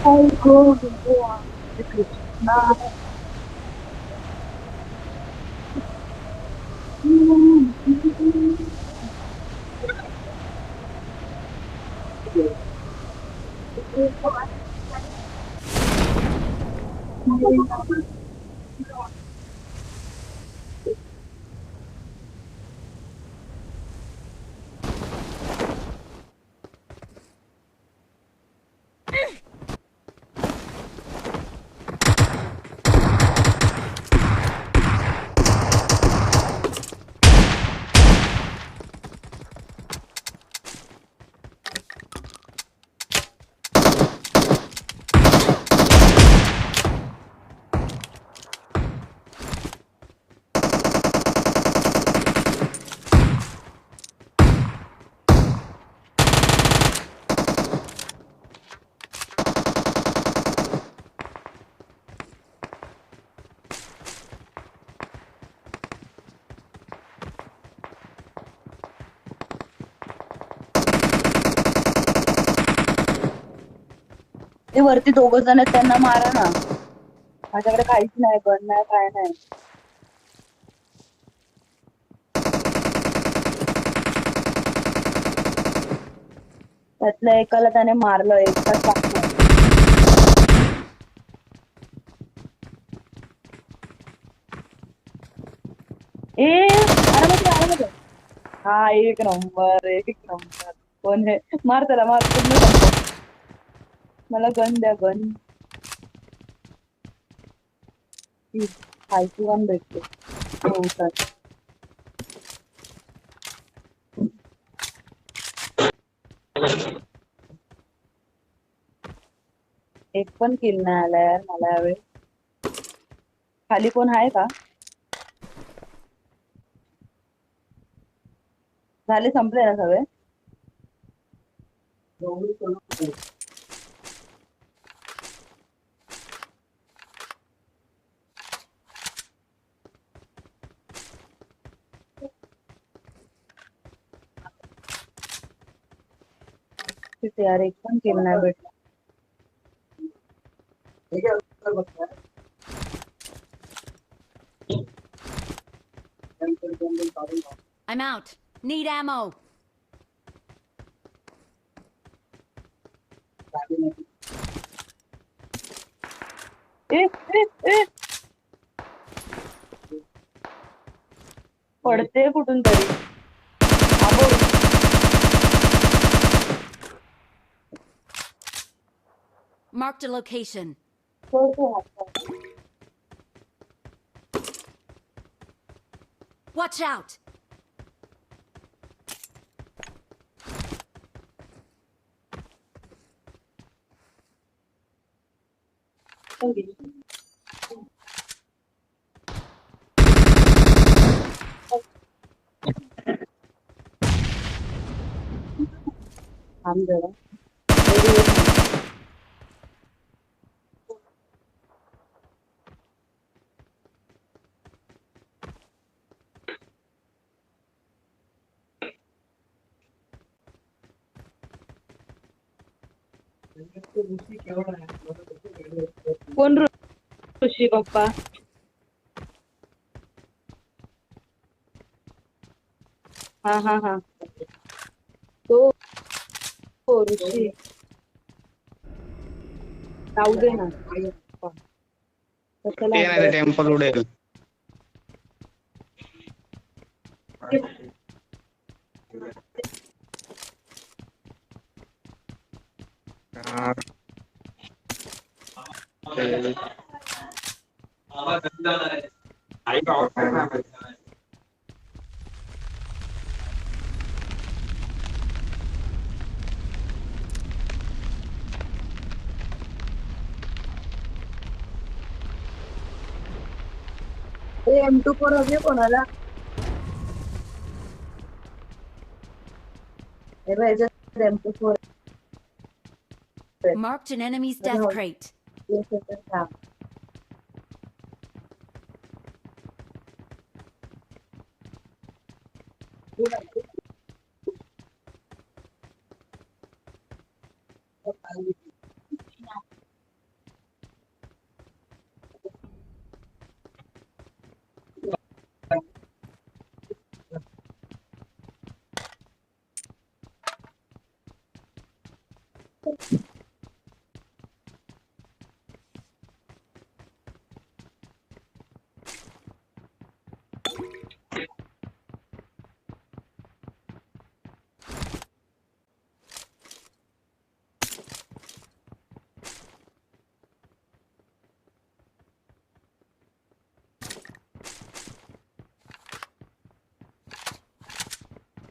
I go Goa, Krishna. ते वरती दोघ जण आहेत त्यांना मारा ना. माझ्याकडे काहीच नाही, गन नाही, काय नाही. त्यातल्या एकाला त्याने मारलं, एकटाच बाकी आहे. ए आरामात आरामात. हा एक नंबर, एक नंबर. कोण आहे? मार त्याला, मार, पूर्ण संपव. मला गन द्या, गन. फायची वन भेटते. हो सर. एक पण किल नाही आला यार मला यावेळी. खाली कोण आहे का? झाले, संपले ना सगळे? तिथे यार एक पण किल नाही भेटला. I'm out. Need ammo. ए ए ए पडते कुठून तरी. आबो. Marked a location. सोडतो हात. Watch out. थांब जरा. कोण ऋषी पप्पा? हा हा हा, तो ऋषी. जाऊ दे ना. कशाला ते नाही ते टेम्पल उडेल. M24 हवी कोणाला? हे बघ, याच्यात M24 Marked an enemy's death crate. थांब.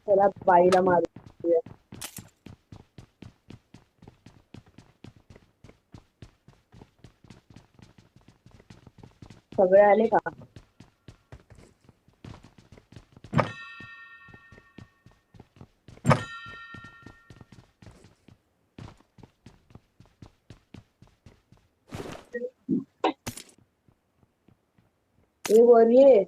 त्याला बाईला मारूया. सगळे आले का? ये वर ये.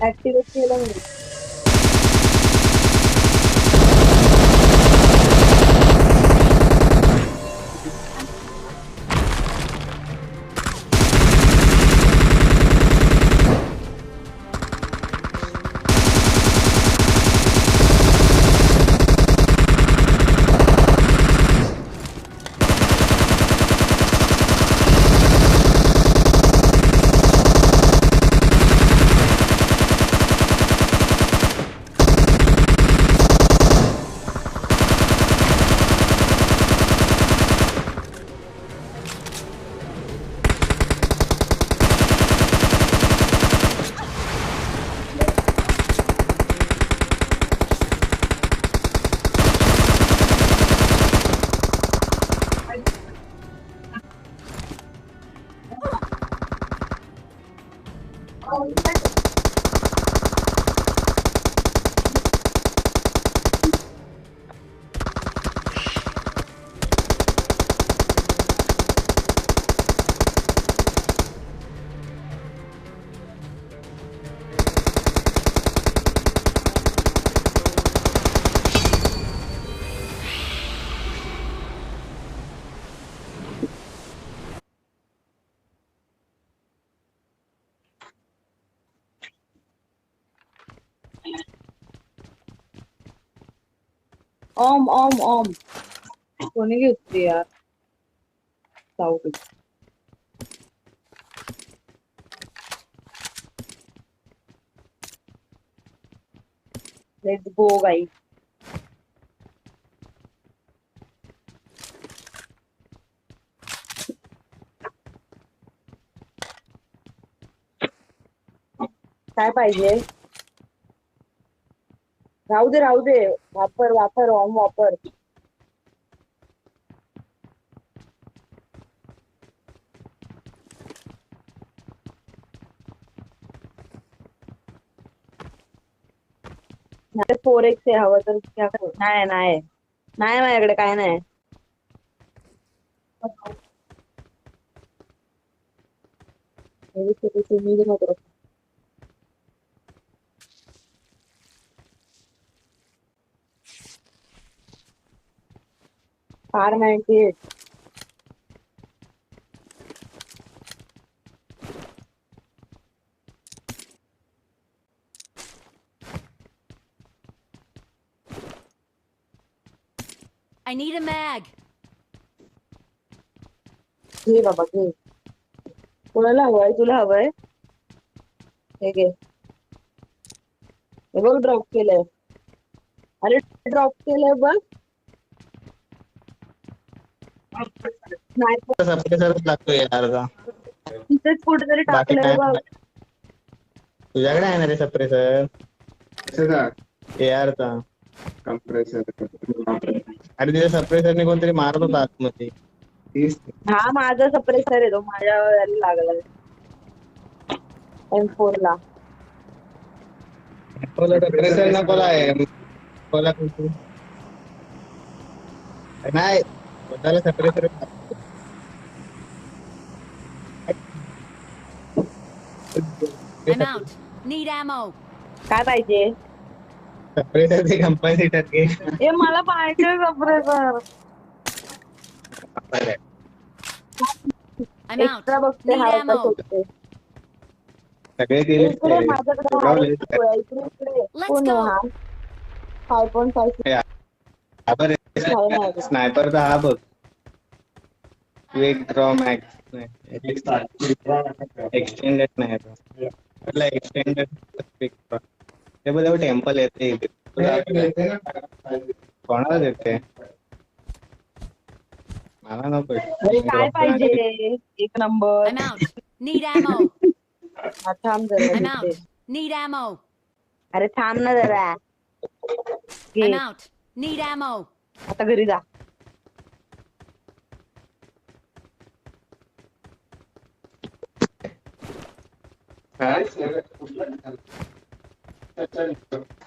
ऍक्टिव्हेट केलं मी. ओम ओम ओम. कोणी घेतली यार? जाऊ दे. लेट्स गो गाईस. काय पाहिजे? राहू दे राहू दे. वापर वापर ओम वापर. नाही 4x आहे हवं तर घ्या. नाही नाही नाही माझ्याकडे काय नाही. मी नको. Car 98. I need a mag. घे बाबा घे. कोणाला हवंय? तुला हवंय? हे घे. हे बघ ड्रॉप केलंय. अरे ड्रॉप केलंय बघ. नाही सप्रेसरच लागतोय यार का? तिथेच कुठेतरी बाकी टाकलंय काय बघ. तुझ्याकडे आहे ना रे सप्रेसर? एआरचा अरे तिथे सप्रेसरने कोणतरी मारत होता आतमध्ये. हा माझा सप्रेसर आहे तो. माझ्या याला लागलाय M4 ला. सप्रेसर नको आहे. नाही स्वतःला suppressor I'm out. Need ammo. काय पाहिजे? सप्रेसर ते कंपनी घे. ए मला पाहिजे सप्रेसर. I'm out. एक्स्ट्रा बघते Need हाय का ammo. शोधते. सगळे दिले इकडे माझ्याकडे आहे. उडवले. इकडे इकडे Let's कोण आहे go. हा? 5.5 स्नायपरचा हा बघ. क्विक ड्रॉ मॅक्स एक्सटेंडेड नाही म्हटलं एक्सटेंडेड क्विक ड्रॉ. ते बघ टेम्पल येते इथे. कोणाला देते? मला नको. अरे काय पाहिजे? एक number. I'm out. Need ammo. हा, थांब जरा I'm घेते. out. Need ammo. अरे थांब ना जरा. घे. I'm out. Need ammo. आता घरी जा.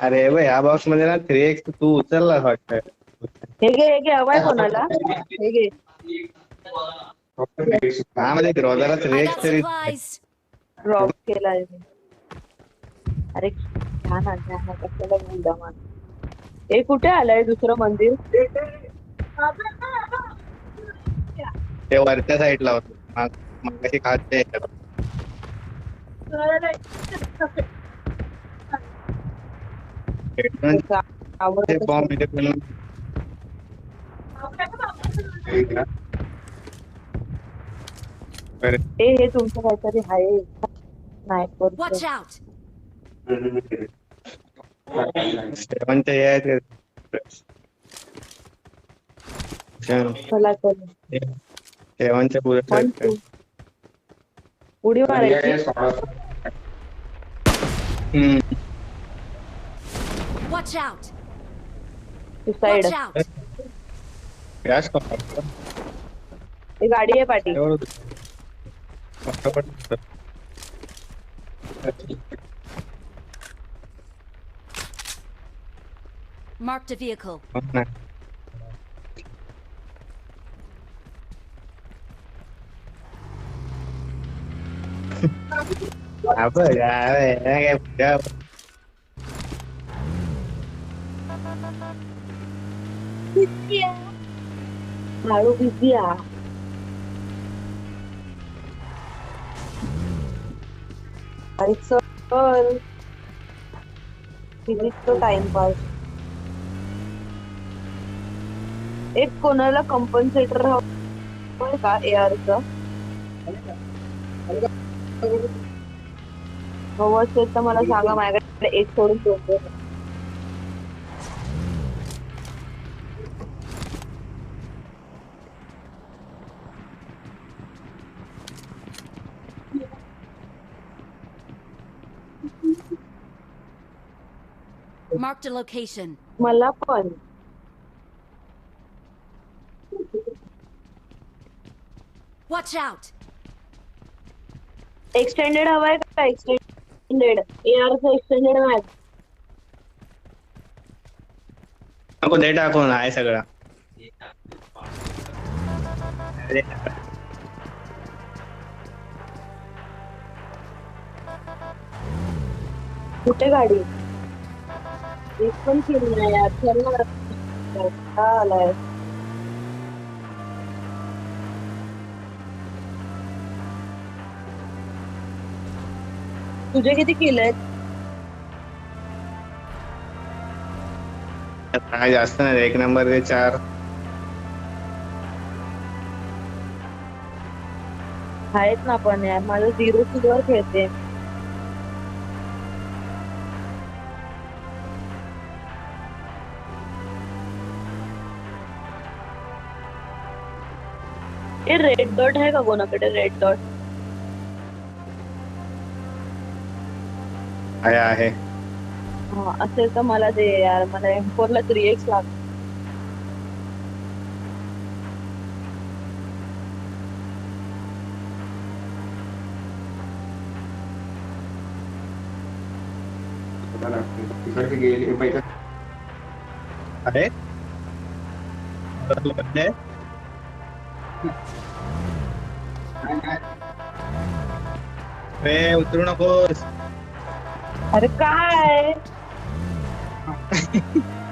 अरे बघ या बॉक्स मध्ये ना 3x तू उचलला वाटतं. हे घे हवाय कोणाला? हे घे. हा मध्ये ग्रोजाला I 3x got तरी supplies. ड्रॉप केलाय मी. अरे घ्या ना कशाला मुलगा मान. हे कुठे आलंय दुसरं मंदिर? ते वरच्या साईडला होतं. मगाशी खाते आवडत बॉम्ब इथे पण हे तुमचं काहीतरी आहे. Watch out. सेवनचे हे आहे चला चला. सेवनचे बुलेट 1 2 उडी मारायची. Watch out. Suicide. Watch out. Crash ही गाडी आहे पाठी. Marked a vehicle. apa ya kayak मारू बिझी आ. अरे चल बिझीच टाइमपास. एक कोणाला कंपन्सेटर हवंय का एआरचं? हवं असेल तर मला सांगा. माझ्याकडे एक सोडून ठेवतो. Marked a location. मला पण Watch out. एक्सटेंडेड हवाय का? एक्सटेंडेड एआरचं एक्सटेंडेड मॅच. नको दे टाकून आहे सगळं. कुठे गाडी? एक पण केली नाही यार. चल ना आलाय. तुझे किती केलंय? काय जास्त नाही. 1 नंबर ते 4. आहेत ना पण यार. माझं 0 किलोवर खेळते. हे रेड डॉट आहे का कोणाकडे? रेड डॉट आहे. हा असेल तर मला दे यार. मला M4 ला 3x लागत. आहे रे उतरू नकोस. अरे काय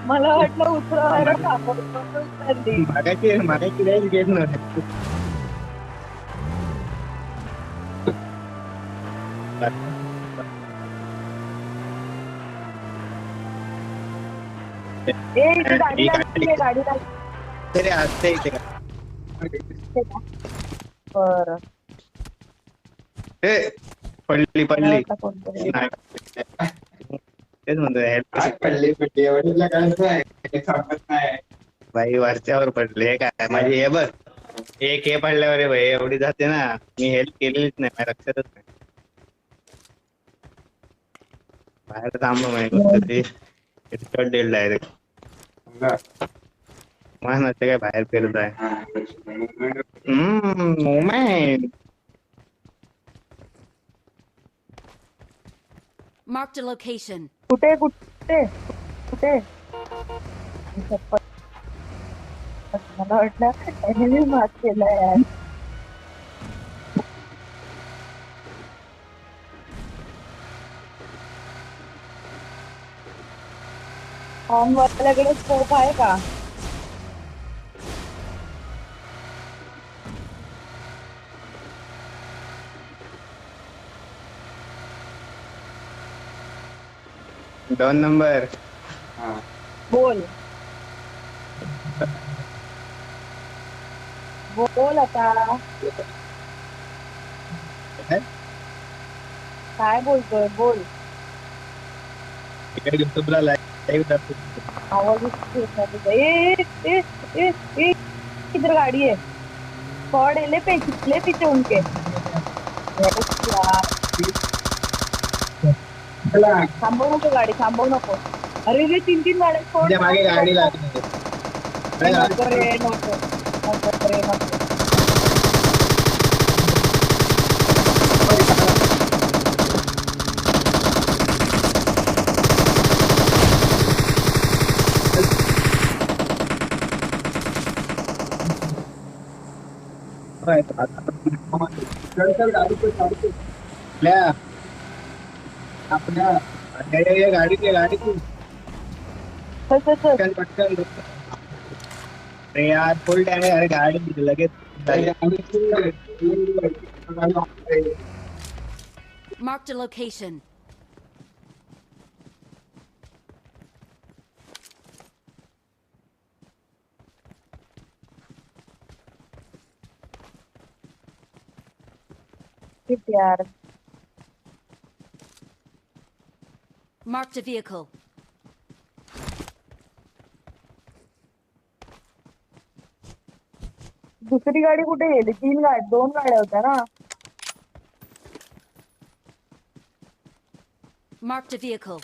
मला वाटलं उतरवायला सापडतो उतरली. मागायची रेंज घेत नव्हते. इथे गाडी लागली गाडी लागली. तरी असते इथे का? बरं ए, पडली मला पडली. वाटलं कोणतरी. नाही. तेच म्हणतो हेल्प पडली पडली एवढीला काय सांगत नाही. भाई वरच्यावर पडले. हे काय माझी हे बघ. एक हे पडल्यावर रे भाई एवढी जाते ना. मी हेल्प केलेलीच नाही माझ्या लक्षातच नाही. बाहेर थांबलो माहिती कोणतरी हेडशॉट देईल डायरेक्ट. मला नसते काय बाहेर फिरत आहे. मोमेंट. Marked a location. कुठे कुठे कुठे मला वाटलं enemy mark केलाय यार. वाल्याकडे स्कोप आहे का? दोन नंबर. बोल बोल आता काय बोलतोय बोल. इकडे युट्यूबला लाईव्ह दाखव. आवाज येत नाही तुझा. इधर गाड़ी है. स्क्वाड है, ले पीछे उनके. थांबवू नको गाडी थांबवू नको. अरे रे 3-3 गाड्या सोड. मागे गाडी लागली. नको रे नको नको रे नको. पटकन पटकन. अरे यार फुल टाइम आहे. अरे गाडी लगेच. Marked a location. यार Marked a vehicle. दुसरी गाडी कुठे गेली? 2 गाड्या होत्या ना. Marked a vehicle.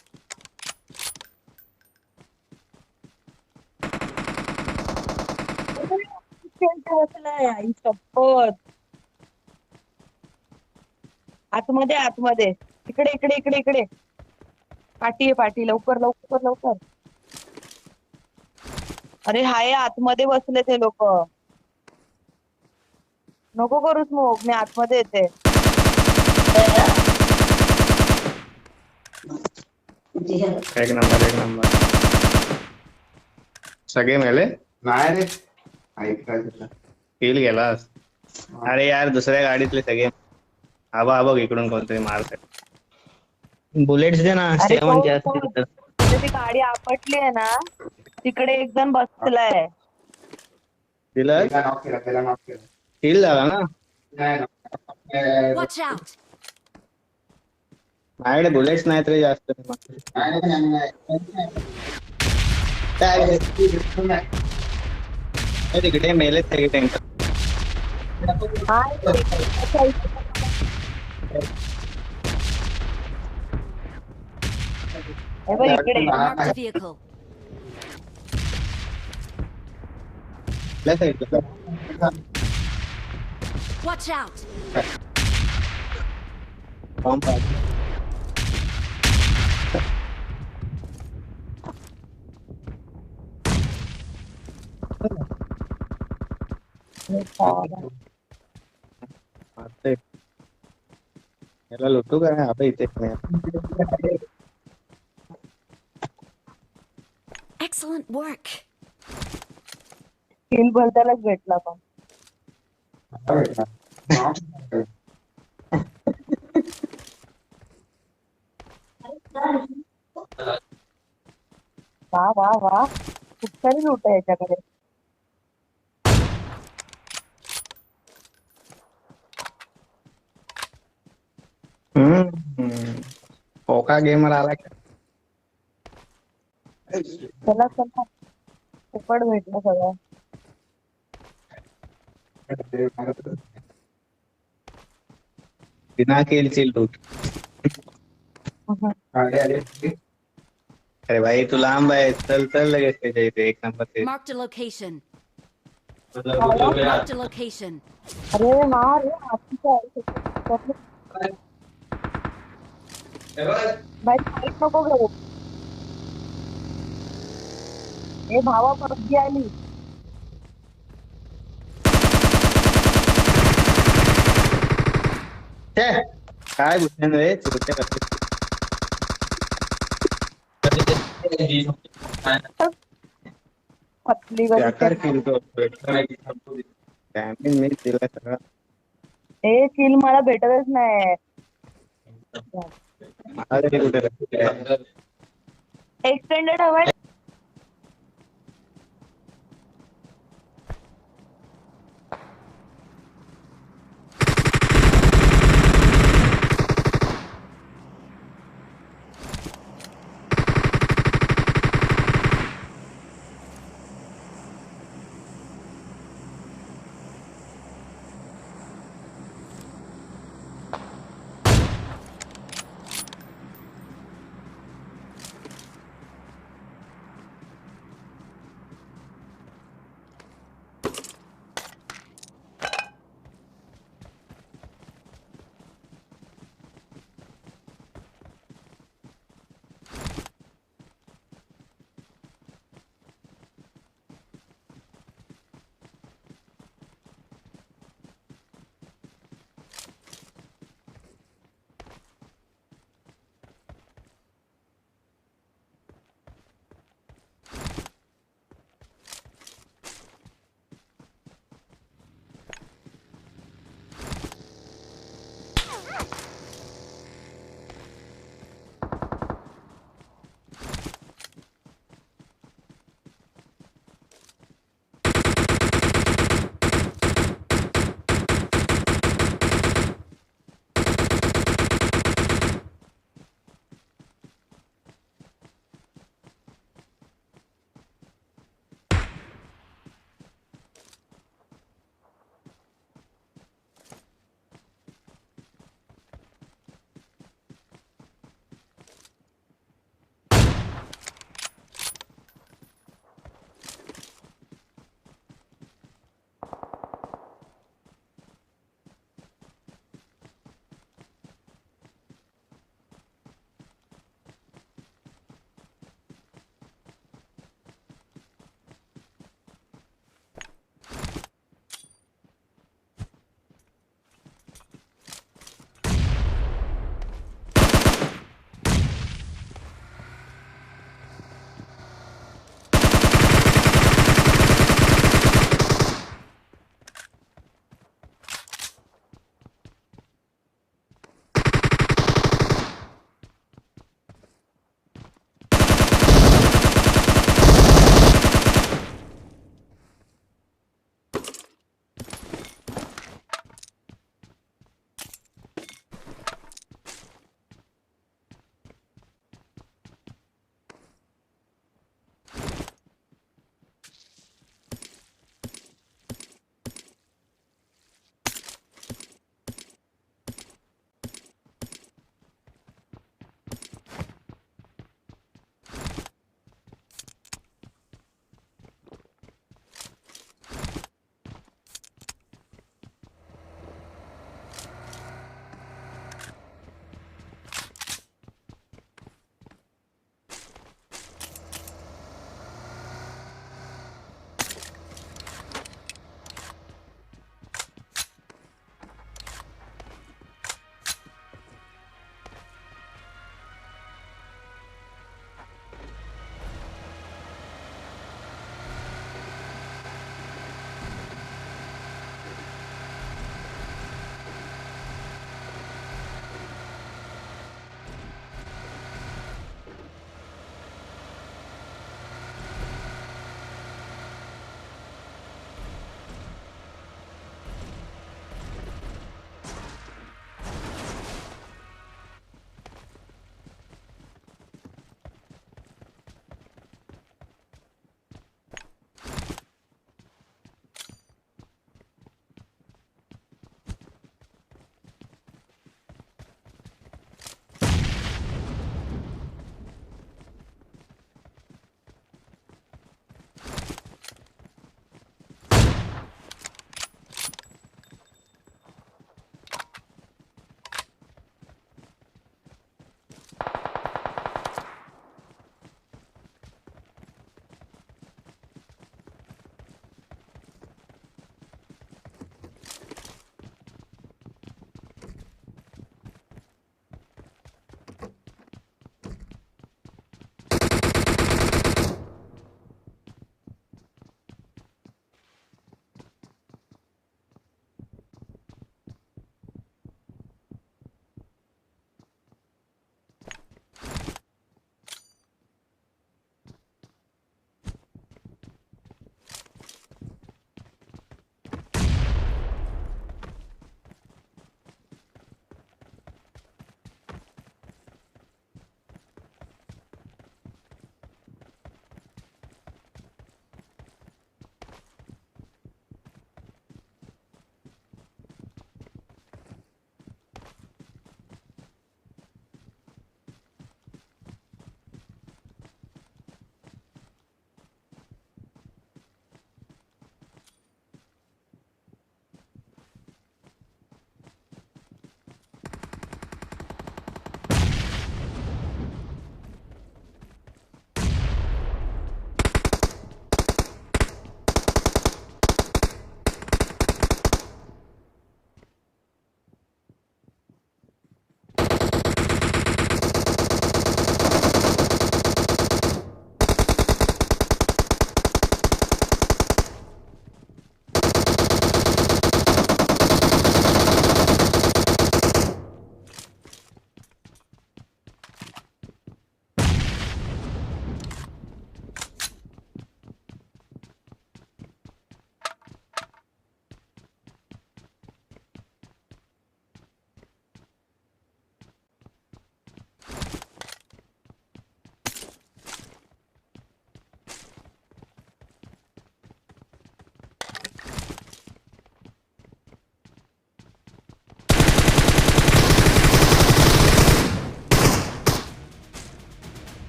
आई शपथ. आतमध्ये आतमध्ये इकडे इकडे इकडे इकडे पाठी आहे पाठी. लवकर लवकर लवकर. अरे हाय आतमध्ये बसले ते लोक. नको करू स्मोक. मी आतमध्ये येते. एक नंबर एक नंबर. सगळे मेले. नाही रे ऐकायचं. फील गेलास. अरे यार दुसऱ्या गाडीतले सगळे. हा बघ इकडून कोणतरी मारत. बुलेट्स दे ना. अरे 7 ची असतील तर. ती गाडी आपटली आहे ना तिकडे एक जण बसलाय. दिलं त्याला नॉक केला. फील झाला ना. नाही Watch out. माझ्याकडे बुलेट्स नाहीत रे जास्त. तिकडे मेलेत सगळे टँकर. इकडे Marked a vehicle. आपल्या साईडला Watch out. पंप आहे. मारतोय. याला लुटू का नाही आता इथे नाही. Excellent work. किल भरतानाच भेटला पण. वा वा वा, खूप सारी लूट आहे याच्याकडे. पोका गेमर आला का? चला चला, फुकट भेटलं सगळं. बिना केलची लूट. अरे भाई तू लांब आहे, चल चल लगेच त्याच्या इथे एक नंबर ते. Marked a location. अरे Marked a location. मार रे, आतीचा आहे. भाई फाईट नको करू. ए भावा, पबजी आली. छे, काय भूषण रे चोरट्या करते. पतली गली. बेकार खेळतो. डॅमेज मी दिला सगळा. ए किल मला भेटतच नाही. मला तरी कुठे एक्सटेंडेड हवाय.